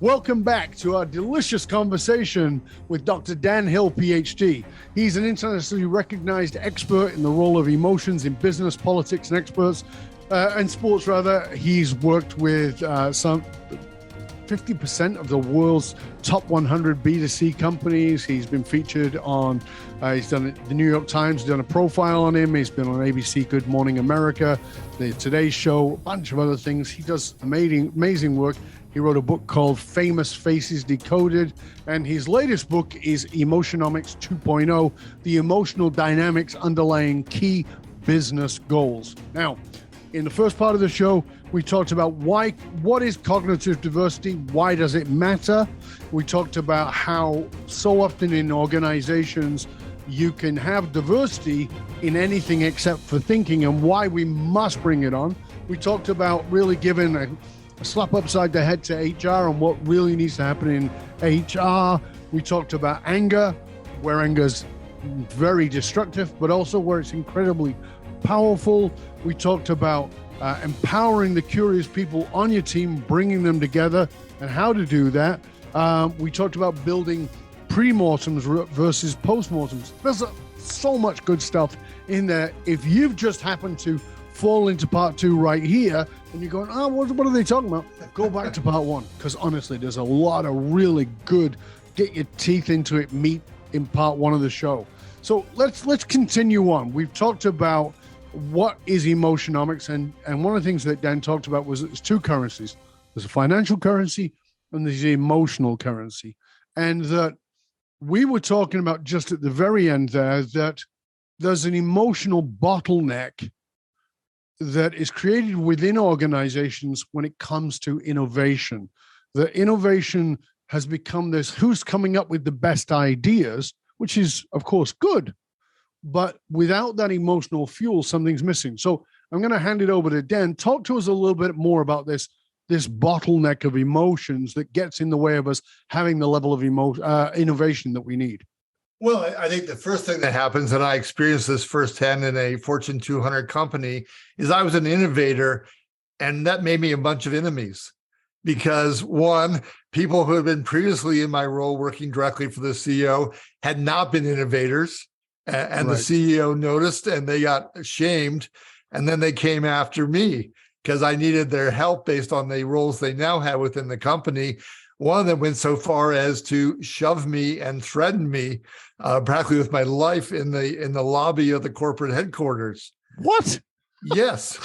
Welcome back to our delicious conversation with Dr. Dan Hill, Ph.D. He's an internationally recognized expert in the role of emotions in business, politics, and sports. He's worked with some 50% of the world's top 100 B2C companies. He's been featured on, he's done it, the New York Times, done a profile on him. He's been on ABC Good Morning America, the Today Show, a bunch of other things. He does amazing work. He wrote a book called Famous Faces Decoded, and his latest book is Emotionomics 2.0, the emotional dynamics underlying key business goals. Now, in the first part of the show, we talked about what is cognitive diversity? Why does it matter? We talked about how so often in organizations, you can have diversity in anything except for thinking and why we must bring it on. We talked about really giving a slap upside the head to HR and what really needs to happen in HR. We talked about anger, where anger's very destructive, but also where it's incredibly powerful. We talked about empowering the curious people on your team, bringing them together, and how to do that. We talked about building pre-mortems versus post-mortems. There's so much good stuff in there. If you've just happened to fall into part two right here, and you're going, what are they talking about? Go back to part one, because honestly, there's a lot of really good, get your teeth into it meat in part one of the show. So let's continue on. We've talked about what is Emotionomics, and one of the things that Dan talked about was there's two currencies. There's a financial currency and there's the emotional currency. And that we were talking about just at the very end there, that there's an emotional bottleneck that is created within organizations when it comes to innovation. The innovation has become this, who's coming up with the best ideas, which is, of course, good. But without that emotional fuel, something's missing. So I'm going to hand it over to Dan. Talk to us a little bit more about this bottleneck of emotions that gets in the way of us having the level of innovation that we need. Well, I think the first thing that happens, and I experienced this firsthand in a Fortune 200 company, is I was an innovator, and that made me a bunch of enemies. Because one, people who had been previously in my role working directly for the CEO had not been innovators, and right. The CEO noticed and they got ashamed, and then they came after me because I needed their help based on the roles they now have within the company. One of them went so far as to shove me and threaten me, practically with my life in the lobby of the corporate headquarters. What? Yes,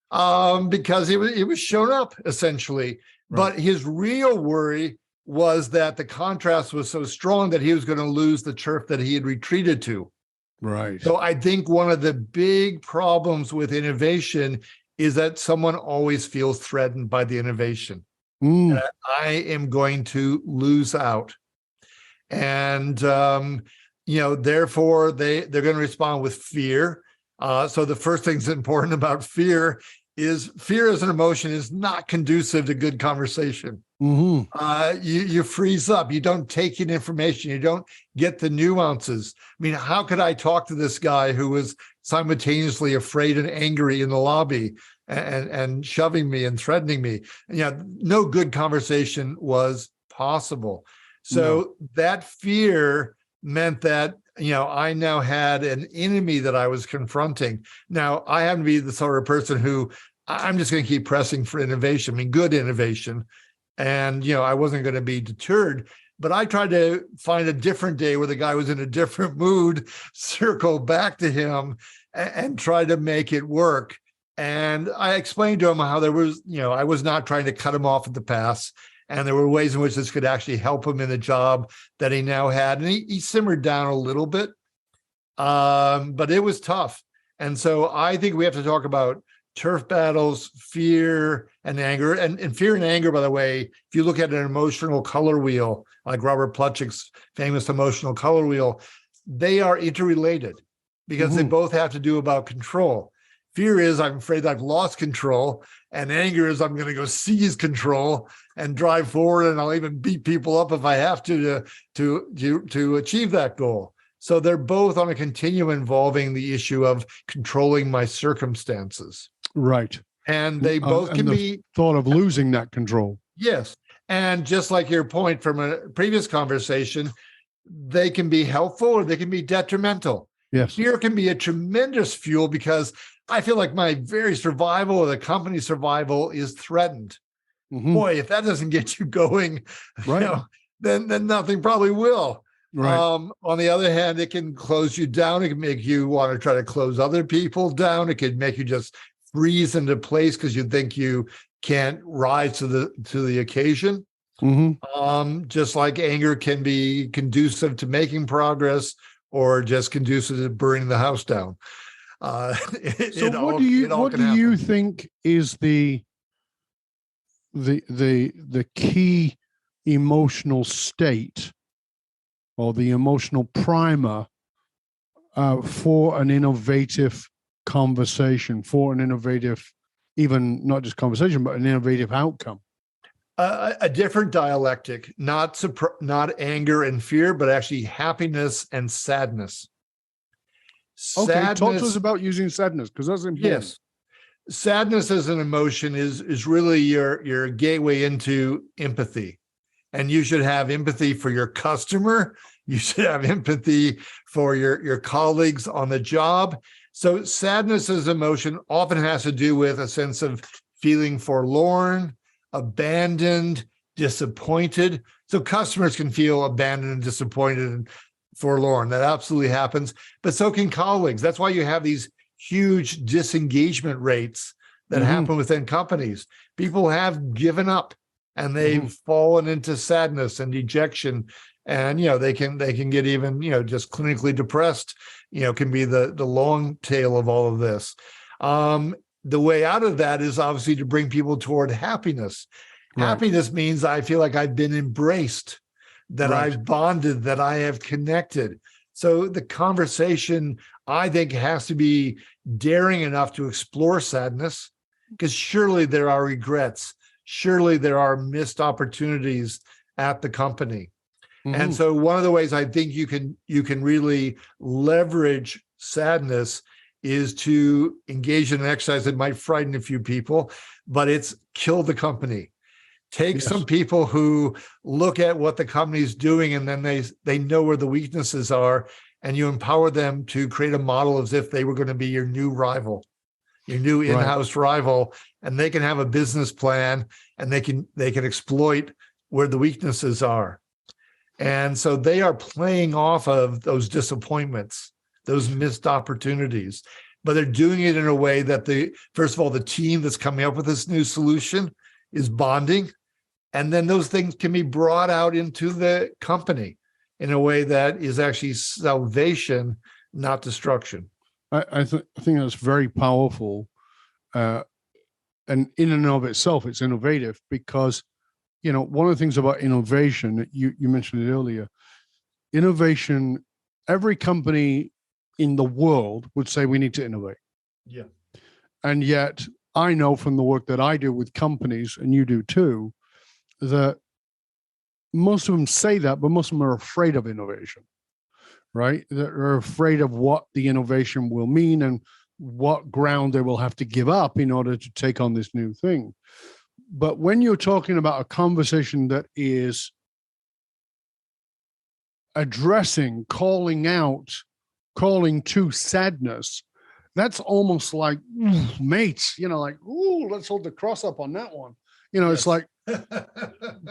because it was shown up essentially. Right. But his real worry was that the contrast was so strong that he was going to lose the turf that he had retreated to. Right. So I think one of the big problems with innovation is that someone always feels threatened by the innovation. And I am going to lose out. And, therefore they're going to respond with fear. So the first thing that's important about fear is fear as an emotion is not conducive to good conversation. Mm-hmm. You freeze up. You don't take in information. You don't get the nuances. I mean, how could I talk to this guy who was simultaneously afraid and angry in the lobby and shoving me and threatening me? No good conversation was possible. So that fear meant that, I now had an enemy that I was confronting. Now, I happen to be the sort of person who I'm just going to keep pressing for innovation, good innovation. And, I wasn't going to be deterred, but I tried to find a different day where the guy was in a different mood, circle back to him and try to make it work. And I explained to him how there was, I was not trying to cut him off at the pass. And there were ways in which this could actually help him in the job that he now had. And he simmered down a little bit, but it was tough. And so I think we have to talk about turf battles, fear and anger. And fear and anger, by the way, if you look at an emotional color wheel, like Robert Plutchik's famous emotional color wheel, they are interrelated because they both have to do about control. Fear is, I'm afraid I've lost control. And anger is, I'm going to go seize control and drive forward. And I'll even beat people up if I have to achieve that goal. So they're both on a continuum involving the issue of controlling my circumstances. Right. And they both can be thought of losing that control. Yes. And just like your point from a previous conversation, they can be helpful or they can be detrimental. Yes. Fear can be a tremendous fuel because I feel like my very survival or the company's survival is threatened. Mm-hmm. Boy, if that doesn't get you going, right. Then nothing probably will. Right. On the other hand, it can close you down. It can make you want to try to close other people down. It could make you just freeze into place because you think you can't rise to the occasion. Mm-hmm. Just like anger can be conducive to making progress or just conducive to burning the house down. What do you think is the key emotional state or the emotional primer for an innovative conversation, for an innovative, even not just conversation, but an innovative outcome? A different dialectic, not anger and fear, but actually happiness and sadness. Okay, talk to us about using sadness, because that's important. Yes. Sadness as an emotion is really your gateway into empathy. And you should have empathy for your customer. You should have empathy for your colleagues on the job. So sadness as emotion often has to do with a sense of feeling forlorn, abandoned, disappointed. So customers can feel abandoned and disappointed and forlorn. That absolutely happens. But so can colleagues. That's why you have these huge disengagement rates that happen within companies. People have given up and they've fallen into sadness and dejection. And, they can get even, just clinically depressed, can be the long tail of all of this. The way out of that is obviously to bring people toward happiness. Right. Happiness means I feel like I've been embraced, that right. I've bonded, that I have connected. So the conversation, I think, has to be daring enough to explore sadness, because surely there are regrets. Surely there are missed opportunities at the company. And so one of the ways I think you can really leverage sadness is to engage in an exercise that might frighten a few people, but it's kill the company. Take some people who look at what the company's doing and then they know where the weaknesses are, and you empower them to create a model as if they were going to be your new rival, your new in-house rival, and they can have a business plan and they can exploit where the weaknesses are. And so they are playing off of those disappointments, those missed opportunities, but they're doing it in a way that first of all, the team that's coming up with this new solution is bonding. And then those things can be brought out into the company in a way that is actually salvation, not destruction. I think that's very powerful. And in and of itself, it's innovative because, one of the things about innovation, you mentioned it earlier, innovation, every company in the world would say we need to innovate. Yeah. And yet I know from the work that I do with companies, and you do too, that most of them say that, but most of them are afraid of innovation, right? They're afraid of what the innovation will mean and what ground they will have to give up in order to take on this new thing. But when you're talking about a conversation that is addressing, calling to sadness, that's almost like, mates, let's hold the cross up on that one. It's like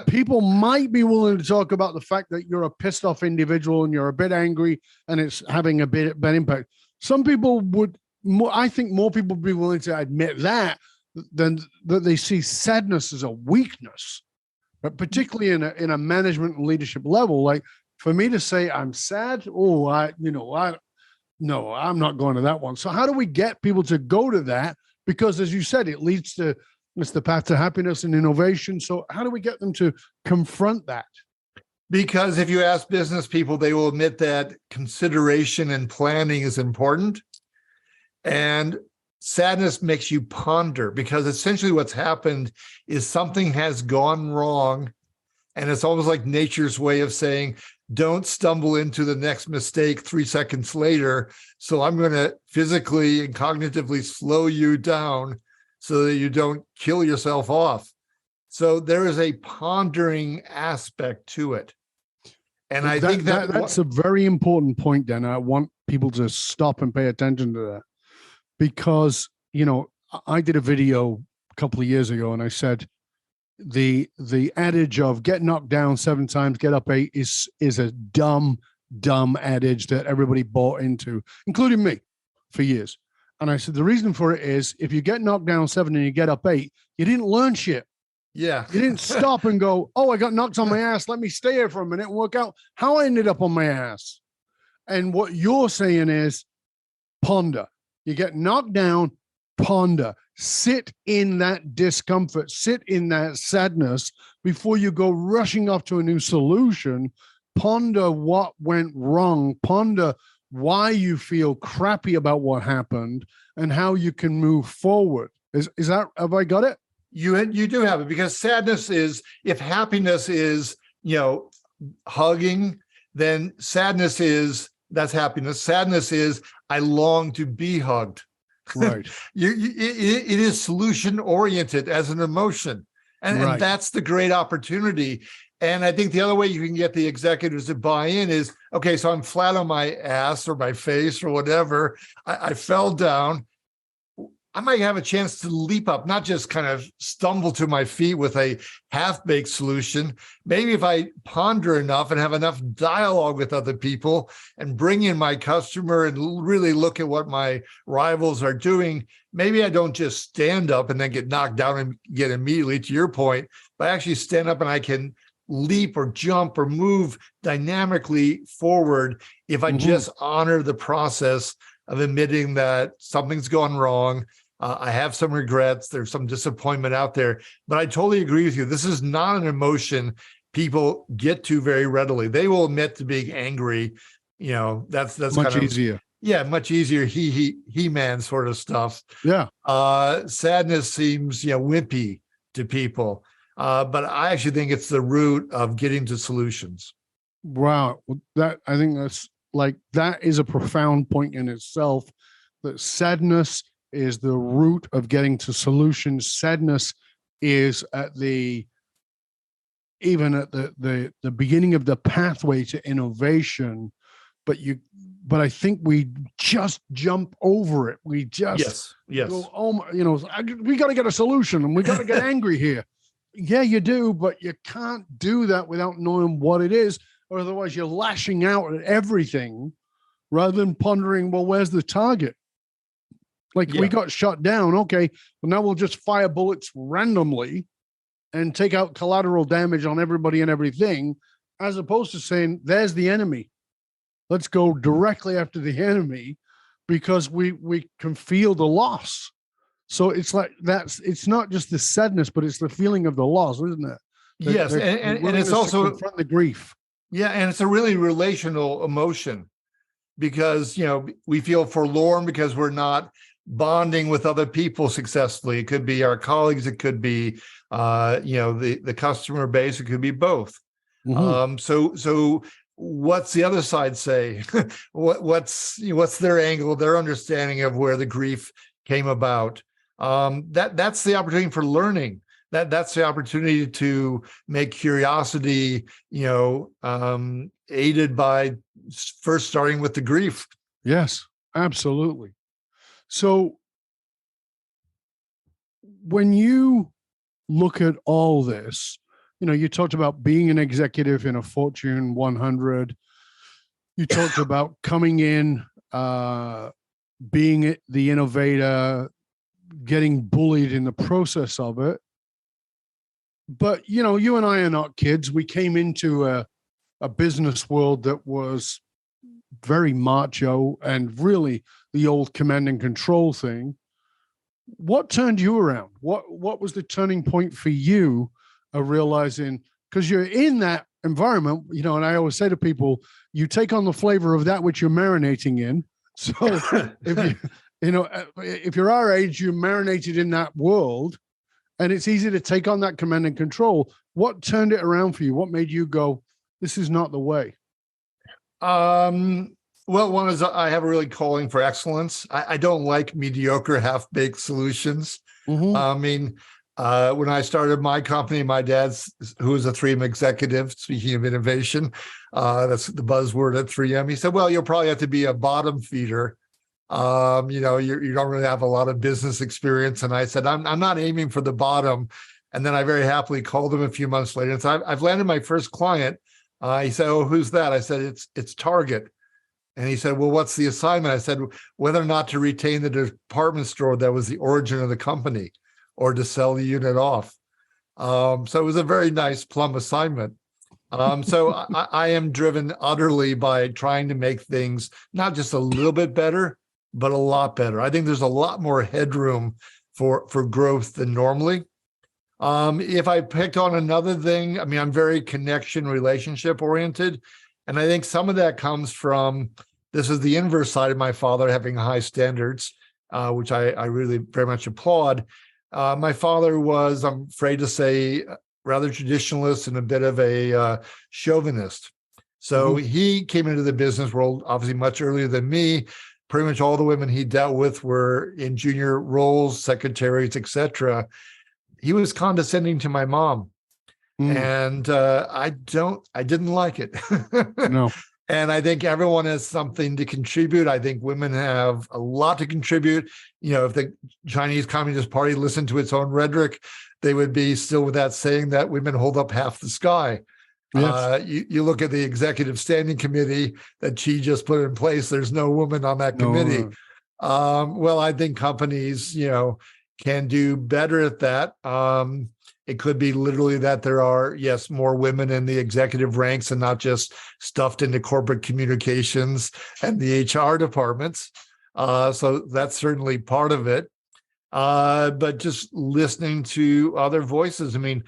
people might be willing to talk about the fact that you're a pissed off individual and you're a bit angry and it's having a bit bad impact. Some people I think more people would be willing to admit that than that they see sadness as a weakness, but particularly in a management and leadership level. Like for me to say I'm sad, no, I'm not going to that one. So how do we get people to go to that? Because as you said, it's the path to happiness and innovation. So how do we get them to confront that? Because if you ask business people, they will admit that consideration and planning is important. And sadness makes you ponder, because essentially what's happened is something has gone wrong. And it's almost like nature's way of saying, don't stumble into the next mistake 3 seconds later. So I'm going to physically and cognitively slow you down so that you don't kill yourself off. So there is a pondering aspect to it. And I think that's a very important point, Dan. I want people to stop and pay attention to that, because, I did a video a couple of years ago and I said the adage of get knocked down 7 times, get up 8 is a dumb adage that everybody bought into, including me, for years. And I said the reason for it is if you get knocked down 7 and you get up 8, you didn't learn shit. Yeah. You didn't stop and go, oh, I got knocked on my ass. Let me stay here for a minute and work out how I ended up on my ass. And what you're saying is ponder. You get knocked down, ponder. Sit in that discomfort, sit in that sadness before you go rushing off to a new solution. Ponder what went wrong. Ponder why you feel crappy about what happened and how you can move forward. Is that, have I got it? You do have it, because sadness is, if happiness is, hugging, then sadness is, that's happiness. Sadness is, I long to be hugged. Right. It is solution oriented as an emotion. And that's the great opportunity. And I think the other way you can get the executives to buy in is, okay, so I'm flat on my ass or my face or whatever. I fell down. I might have a chance to leap up, not just kind of stumble to my feet with a half-baked solution. Maybe if I ponder enough and have enough dialogue with other people and bring in my customer and really look at what my rivals are doing, maybe I don't just stand up and then get knocked down and get immediately to your point, but I actually stand up and I can leap or jump or move dynamically forward if I just honor the process of admitting that something's gone wrong. I have some regrets. There's some disappointment out there, but I totally agree with you. This is not an emotion people get to very readily. They will admit to being angry. That's much kind of easier. Yeah, much easier. He-man sort of stuff. Yeah. Sadness seems wimpy to people, but I actually think it's the root of getting to solutions. Wow, I think that is a profound point in itself. That sadness is the root of getting to solutions. Sadness is at the beginning of the pathway to innovation, but I think we just jump over it. We just go, we got to get a solution and we got to get angry here. Yeah, you do, but you can't do that without knowing what it is, or otherwise you're lashing out at everything rather than pondering, well, where's the target? We got shot down. Okay, well, now we'll just fire bullets randomly and take out collateral damage on everybody and everything, as opposed to saying, there's the enemy. Let's go directly after the enemy because we can feel the loss. So it's it's not just the sadness, but it's the feeling of the loss, isn't it? Yes, and it's also confront the grief. Yeah, and it's a really relational emotion because, we feel forlorn because we're not bonding with other people successfully. It could be our colleagues, it could be the customer base, it could be both. So what's the other side say? what's their angle, their understanding of where the grief came about? That's the opportunity for learning. That's the opportunity to make curiosity, aided by first starting with the grief. Yes, absolutely. So when you look at all this, you talked about being an executive in a Fortune 100. You talked about coming in, being the innovator, getting bullied in the process of it. But, you and I are not kids. We came into a business world that was very macho and really the old command and control thing. What turned you around? What was the turning point for you of realizing, because you're in that environment, and I always say to people, you take on the flavor of that which you're marinating in. So if you're our age, you're marinated in that world and it's easy to take on that command and control. What turned it around for you? What made you go, this is not the way? Well, one is I have a really calling for excellence. I don't like mediocre, half-baked solutions. I mean, When I started my company, my dad's, who was a 3M executive, speaking of innovation, that's the buzzword at 3M. He said, well, you'll probably have to be a bottom feeder. You don't really have a lot of business experience. And I said, I'm not aiming for the bottom. And then I very happily called him a few months later and said, I've landed my first client. He said, oh, who's that? I said, it's Target. And he said, well, what's the assignment? I said, whether or not to retain the department store that was the origin of the company or to sell the unit off. So it was a very nice plum assignment. So I am driven utterly by trying to make things not just a little bit better, but a lot better. I think there's a lot more headroom for growth than normally. If I picked on another thing, I mean, I'm very connection relationship oriented. And I think some of that comes from, this is the inverse side of my father having high standards, which I really very much applaud. My father was, I'm afraid to say, rather traditionalist and a bit of a chauvinist. So he came into the business world obviously much earlier than me. Pretty much all the women he dealt with were in junior roles, secretaries, etc. He was condescending to my mom. And I didn't like it. No. And I think everyone has something to contribute. I think women have a lot to contribute. If the Chinese Communist Party listened to its own rhetoric, they would be still with that saying that women hold up half the sky. Yes. You look at the executive standing committee that Xi just put in place, there's no woman on that committee. Well, I think companies, can do better at that. It could be literally that there are, yes, more women in the executive ranks and not just stuffed into corporate communications and the HR departments. So that's certainly part of it. But just listening to other voices. I mean,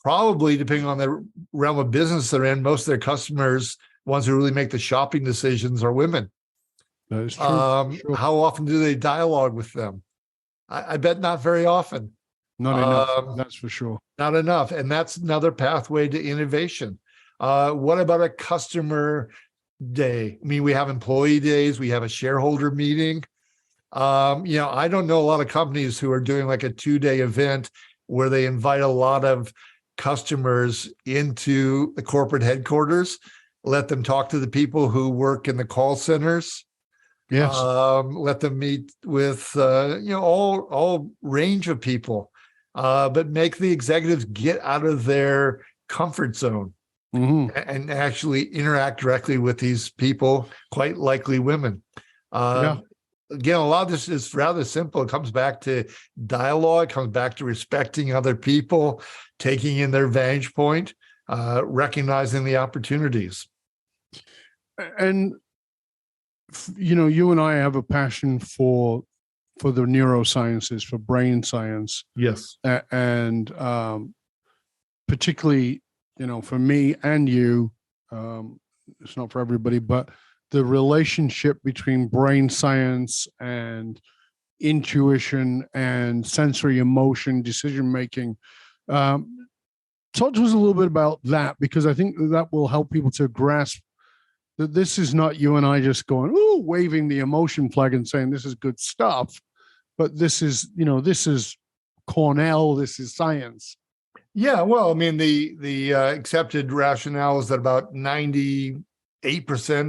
probably depending on the realm of business they're in, most of their customers, ones who really make the shopping decisions, are women. That is true. Sure. How often do they dialogue with them? I bet not very often. Not enough, that's for sure. Not enough. And that's another pathway to innovation. What about a customer day? I mean, we have employee days, we have a shareholder meeting. I don't know a lot of companies who are doing like a 2-day event where they invite a lot of customers into the corporate headquarters, let them talk to the people who work in the call centers. Yes. Let them meet with all range of people, but make the executives get out of their comfort zone and actually interact directly with these people, quite likely women. Again, a lot of this is rather simple. It comes back to dialogue, comes back to respecting other people, taking in their vantage point, recognizing the opportunities. And you and I have a passion for the neurosciences, for brain science. Yes. And particularly, for me and you, it's not for everybody, but the relationship between brain science and intuition and sensory emotion, decision-making. Talk to us a little bit about that, because I think that will help people to grasp that this is not you and I just going, ooh, waving the emotion flag and saying this is good stuff, but this is, this is Cornell, this is science. Yeah, well, I mean, the accepted rationale is that about 98%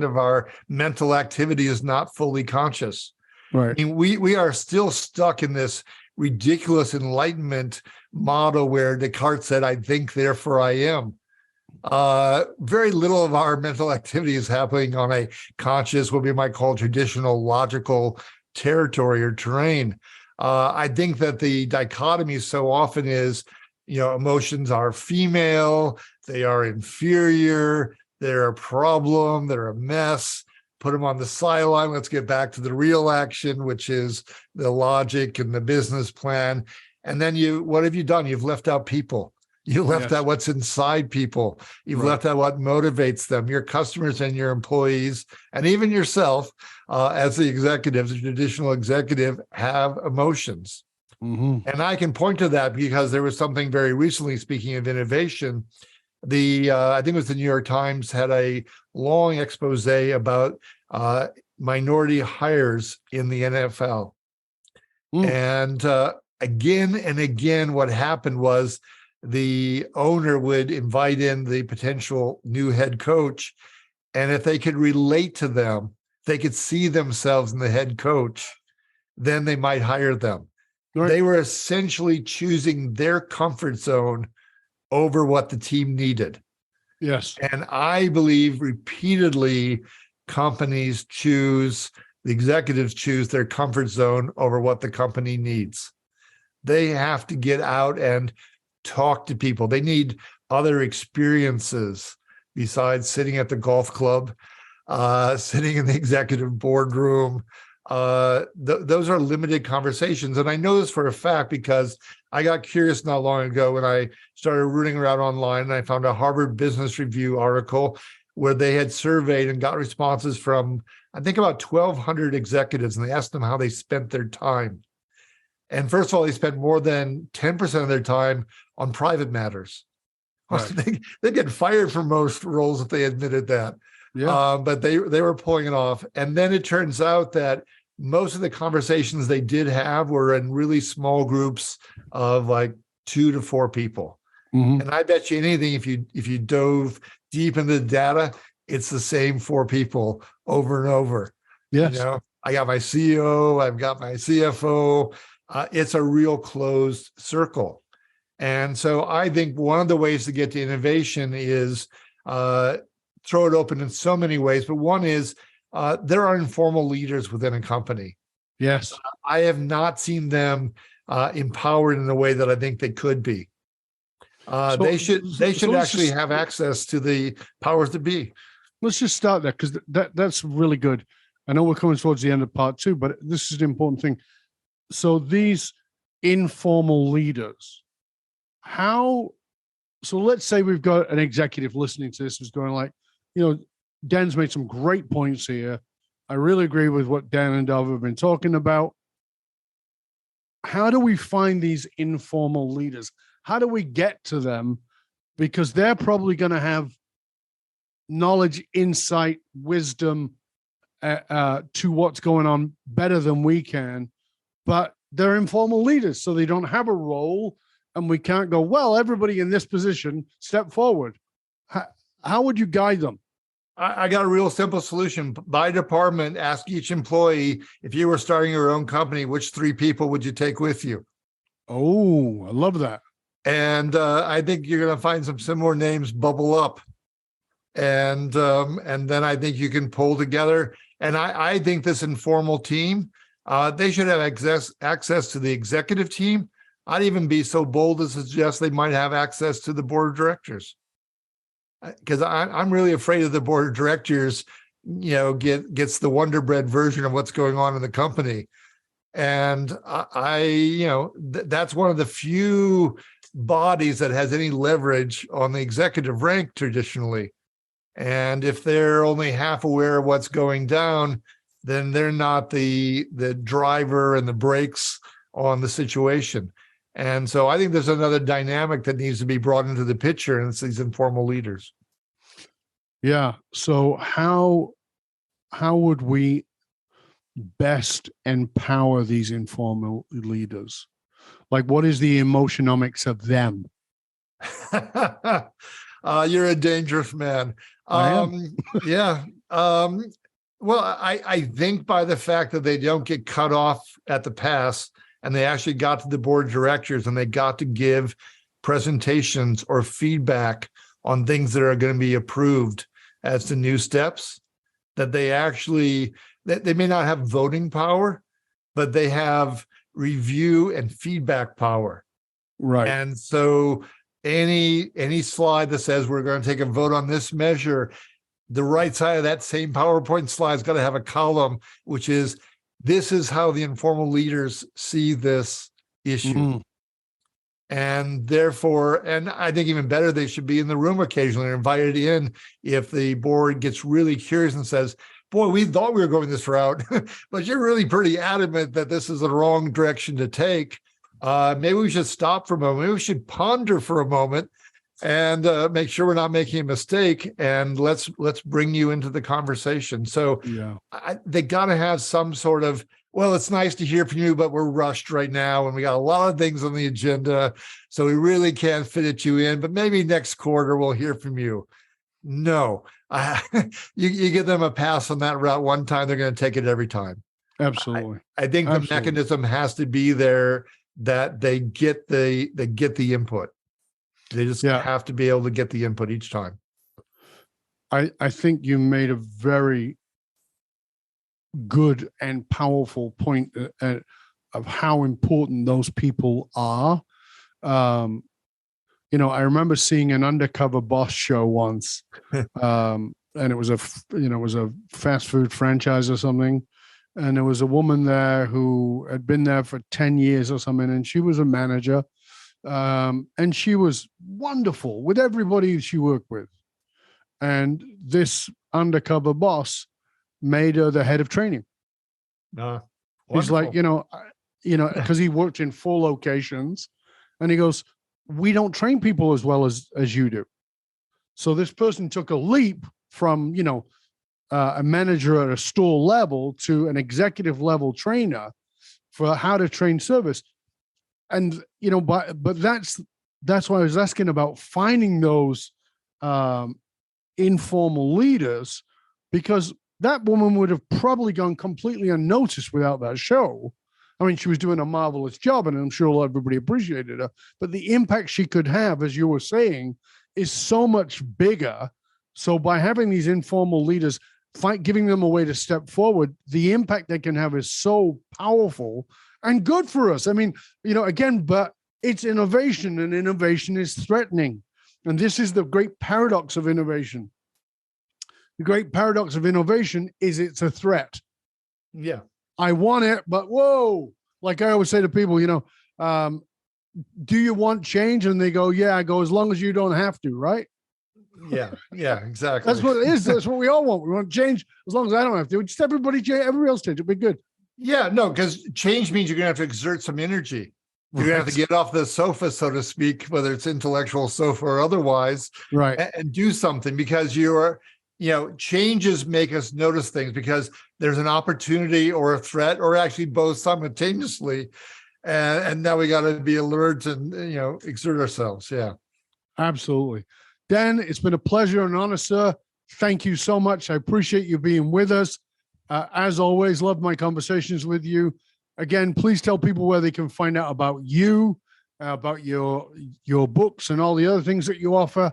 of our mental activity is not fully conscious. Right. I mean, we are still stuck in this ridiculous Enlightenment model where Descartes said, "I think, therefore I am." Very little of our mental activity is happening on a conscious, what we might call traditional logical territory or terrain. I think that the dichotomy so often is, emotions are female, they are inferior, they're a problem, they're a mess. Put them on the sideline. Let's get back to the real action, which is the logic and the business plan. And then what have you done? You've left out people. You left out what's inside people. You've left out what motivates them, your customers and your employees, and even yourself as the executive, the traditional executive, have emotions. And I can point to that because there was something very recently, speaking of innovation, I think it was the New York Times had a long expose about minority hires in the NFL. And again and again, what happened was the owner would invite in the potential new head coach. And if they could relate to them, they could see themselves in the head coach, then they might hire them. Right. They were essentially choosing their comfort zone over what the team needed. Yes. And I believe repeatedly companies the executives choose their comfort zone over what the company needs. They have to get out and talk to people. They need other experiences besides sitting at the golf club, sitting in the executive boardroom. Those are limited conversations. And I know this for a fact because I got curious not long ago when I started rooting around online, and I found a Harvard Business Review article where they had surveyed and got responses from, I think, about 1,200 executives, and they asked them how they spent their time. And first of all, they spent more than 10% of their time on private matters. Right. They get fired from most roles if they admitted that. Yeah. But they were pulling it off. And then it turns out that most of the conversations they did have were in really small groups of like 2 to 4 people. Mm-hmm. And I bet you anything, if you dove deep into the data, it's the same 4 people over and over. Yes. You know, I got my CEO, I've got my CFO. It's a real closed circle. And so I think one of the ways to get to innovation is throw it open in so many ways. But one is there are informal leaders within a company. Yes. I have not seen them empowered in the way that I think they could be. They should actually have access to the powers to be. Let's just start there, because that's really good. I know we're coming towards the end of part 2, but this is an important thing. So these informal leaders, so let's say we've got an executive listening to this who's going like, Dan's made some great points here. I really agree with what Dan and Dov have been talking about. How do we find these informal leaders? How do we get to them? Because they're probably going to have knowledge, insight, wisdom to what's going on better than we can. But they're informal leaders, so they don't have a role, and we can't go, well, everybody in this position, step forward. How would you guide them? I got a real simple solution. By department, ask each employee, if you were starting your own company, which 3 people would you take with you? Oh, I love that. And I think you're going to find some similar names bubble up. And then I think you can pull together. And I think this informal team, they should have access to the executive team. I'd even be so bold to suggest they might have access to the board of directors. Because I'm really afraid of the board of directors, gets the Wonder Bread version of what's going on in the company. And that's one of the few bodies that has any leverage on the executive rank traditionally. And if they're only half aware of what's going down, then they're not the driver and the brakes on the situation. And so I think there's another dynamic that needs to be brought into the picture, and it's these informal leaders. Yeah. So how would we best empower these informal leaders? Like, what is the emotionomics of them? You're a dangerous man. I am. Yeah. Well, I think by the fact that they don't get cut off at the pass, and they actually got to the board of directors and they got to give presentations or feedback on things that are going to be approved as to new steps, that they may not have voting power, but they have review and feedback power. Right. And so any slide that says we're going to take a vote on this measure, the right side of that same PowerPoint slide is going to have a column, which is, this is how the informal leaders see this issue. Mm-hmm. And therefore, and I think even better, they should be in the room occasionally, or invited in if the board gets really curious and says, boy, we thought we were going this route, but you're really pretty adamant that this is the wrong direction to take. Maybe we should stop for a moment. Maybe we should ponder for a moment and make sure we're not making a mistake. And let's bring you into the conversation. So yeah. They got to have some sort of Well, it's nice to hear from you, but we're rushed right now and we got a lot of things on the agenda. So we really can't fit you in, but maybe next quarter we'll hear from you. No, you give them a pass on that route one time, they're going to take it every time. Absolutely. I think the mechanism has to be there that they get the input. They just have to be able to get the input each time. I think you made a very good and powerful point of how important those people are. I remember seeing an Undercover Boss show once, and it was a fast food franchise or something. And there was a woman there who had been there for 10 years or something, and she was a manager. And she was wonderful with everybody she worked with. And this undercover boss made her the head of training. He's like, because he worked in 4 locations, and he goes, we don't train people as well as you do. So this person took a leap from, a manager at a store level to an executive level trainer for how to train service. And, but that's why I was asking about finding those informal leaders, because that woman would have probably gone completely unnoticed without that show. I mean, she was doing a marvelous job, and I'm sure everybody appreciated her. But the impact she could have, as you were saying, is so much bigger. So by having these informal leaders, giving them a way to step forward, the impact they can have is so powerful and good for us. I mean, again, but it's innovation, and innovation is threatening. And this is the great paradox of innovation. The great paradox of innovation is it's a threat. Yeah. I want it, but whoa, like I always say to people, do you want change? And they go, yeah. I go, as long as you don't have to, right? Yeah, exactly. That's what it is. That's what we all want. We want change as long as I don't have to. Just everybody else change. It'll be good. Yeah, no, because change means you're going to have to exert some energy. You're going to have to get off the sofa, so to speak, whether it's intellectual sofa or otherwise, right? And do something, because changes make us notice things because there's an opportunity or a threat, or actually both simultaneously. And now we got to be alert and, exert ourselves. Yeah. Absolutely. Dan, it's been a pleasure and honor, sir. Thank you so much. I appreciate you being with us. As always, love my conversations with you. Again, please tell people where they can find out about you, about your books and all the other things that you offer,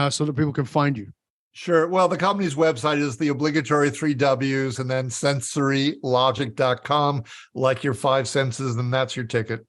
so that people can find you. Sure. Well, the company's website is the obligatory 3 W's and then sensorylogic.com, like your 5 senses, and that's your ticket.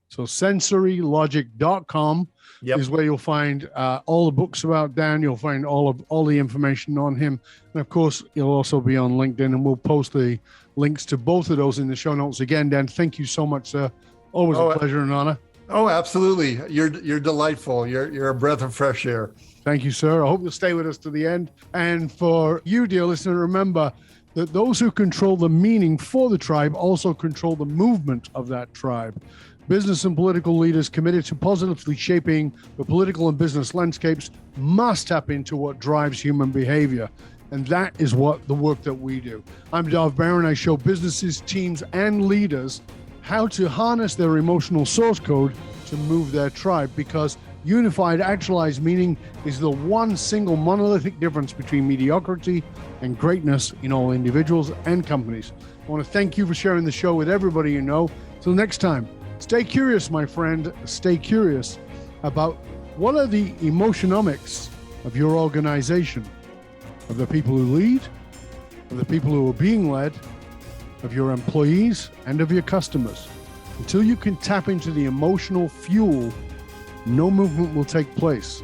So sensorylogic.com is where you'll find all the books about Dan. You'll find all the information on him. And of course, you'll also be on LinkedIn, and we'll post the links to both of those in the show notes. Again, Dan, thank you so much, sir. Always a pleasure and honor. Oh, absolutely. You're delightful. You're a breath of fresh air. Thank you, sir. I hope you'll stay with us to the end. And for you, dear listener, remember that those who control the meaning for the tribe also control the movement of that tribe. Business and political leaders committed to positively shaping the political and business landscapes must tap into what drives human behavior. And that is what the work that we do. I'm Dov Barron. I show businesses, teams, and leaders how to harness their emotional source code to move their tribe, because unified actualized meaning is the one single monolithic difference between mediocrity and greatness in all individuals and companies. I want to thank you for sharing the show with everybody you know. Till next time, stay curious, my friend. Stay curious about what are the emotionomics of your organization, of the people who lead, of the people who are being led, of your employees, and of your customers. Until you can tap into the emotional fuel, no movement will take place.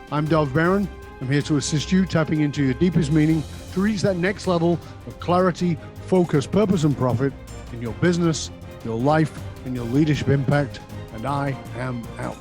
I'm Dov Barron. I'm here to assist you tapping into your deepest meaning to reach that next level of clarity, focus, purpose, and profit in your business, your life, and your leadership impact. And I am out.